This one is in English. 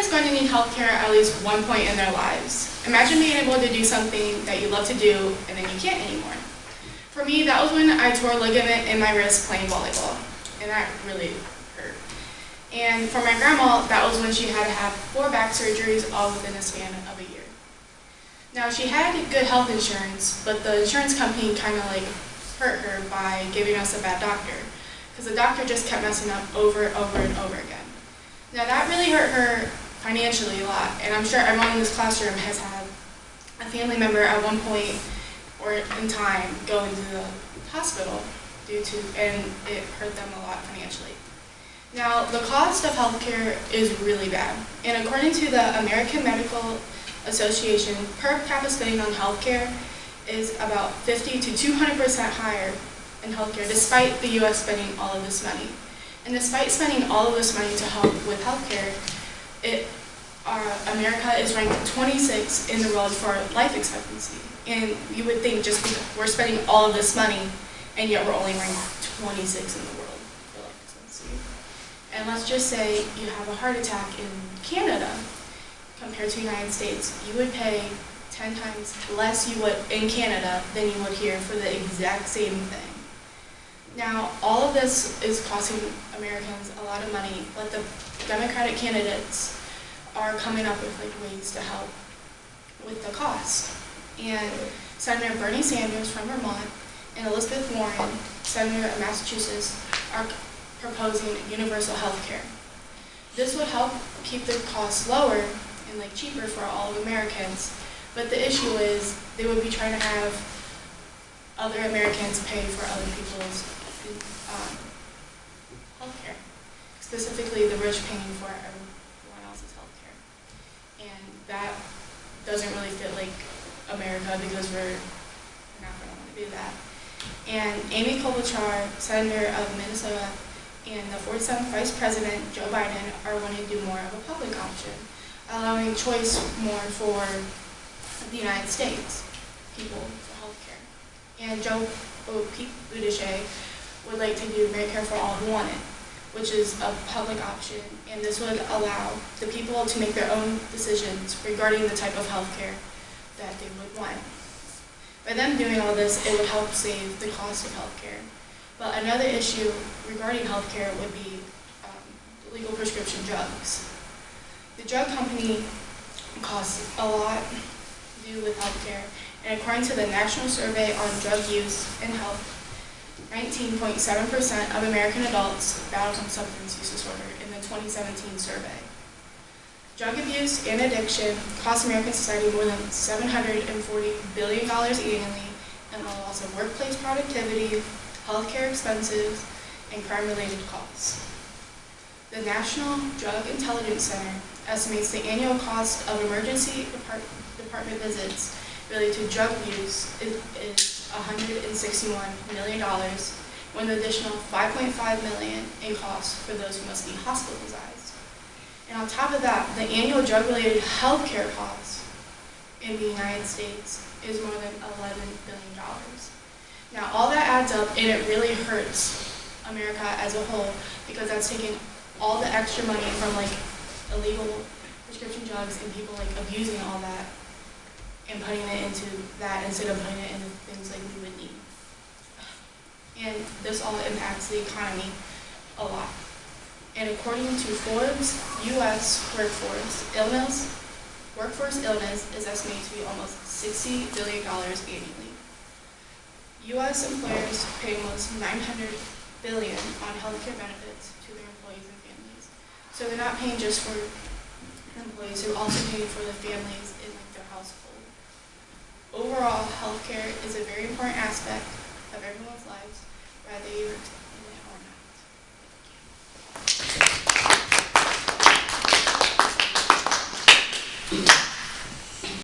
Everyone's going to need healthcare at least one point in their lives. Imagine being able to do something that you love to do and then you can't anymore. For me, that was when I tore a ligament in my wrist playing volleyball, and that really hurt. And for my grandma, that was when she had to have 4 back surgeries all within a span of a year. Now, she had good health insurance, but the insurance company kind of like hurt her by giving us a bad doctor, because the doctor just kept messing up over and over and over again. Now, that really hurt her financially a lot, and I'm sure everyone in this classroom has had a family member at one point or in time go into the hospital and it hurt them a lot financially. Now, the cost of healthcare is really bad, and according to the American Medical Association, per capita spending on healthcare is about 50 to 200% higher in healthcare, despite the U.S. spending all of this money. And despite spending all of this money to help with healthcare, America is ranked 26 in the world for life expectancy. And you would think just because we're spending all of this money, and yet we're only ranked 26 in the world for life expectancy. And let's just say you have a heart attack in Canada compared to the United States, you would pay 10 times less you would in Canada than you would here for the exact same thing. Now, all of this is costing Americans a lot of money, but the Democratic candidates are coming up with ways to help with the cost. And Senator Bernie Sanders from Vermont and Elizabeth Warren, Senator of Massachusetts, are proposing universal health care. This would help keep the costs lower and cheaper for all of Americans, but the issue is they would be trying to have other Americans pay for other people's health care, specifically the rich paying for everyone else's health care. And that doesn't really fit like America, because we're not going to want to do that. And Amy Klobuchar, Senator of Minnesota, and the 47th Vice President, Joe Biden, are wanting to do more of a public option, allowing choice more for the United States people for health care. And Pete Buttigieg would like to do Medicare for All who want it, which is a public option, and this would allow the people to make their own decisions regarding the type of health care that they would want. By them doing all this, it would help save the cost of health care. But another issue regarding health care would be illegal prescription drugs. The drug company costs a lot to do with health care, and according to the National Survey on Drug Use and Health, 19.7% of American adults battle from substance use disorder in the 2017 survey. Drug abuse and addiction cost American society more than $740 billion annually, and will loss of workplace productivity, healthcare expenses, and crime-related costs. The National Drug Intelligence Center estimates the annual cost of emergency department visits related to drug use is $161 million, with an additional $5.5 million in costs for those who must be hospitalized. And on top of that, the annual drug-related health care costs in the United States is more than $11 billion. Now, all that adds up, and it really hurts America as a whole, because that's taking all the extra money from illegal prescription drugs and people abusing all that and putting it into that instead of putting it into things like we would need. And this all impacts the economy a lot. And according to Forbes, U.S. workforce illness is estimated to be almost $60 billion annually. U.S. employers pay almost $900 billion on healthcare benefits to their employees and families. So they're not paying just for employees, they're also paying for the families in their household. Overall, healthcare is a very important aspect of everyone's lives,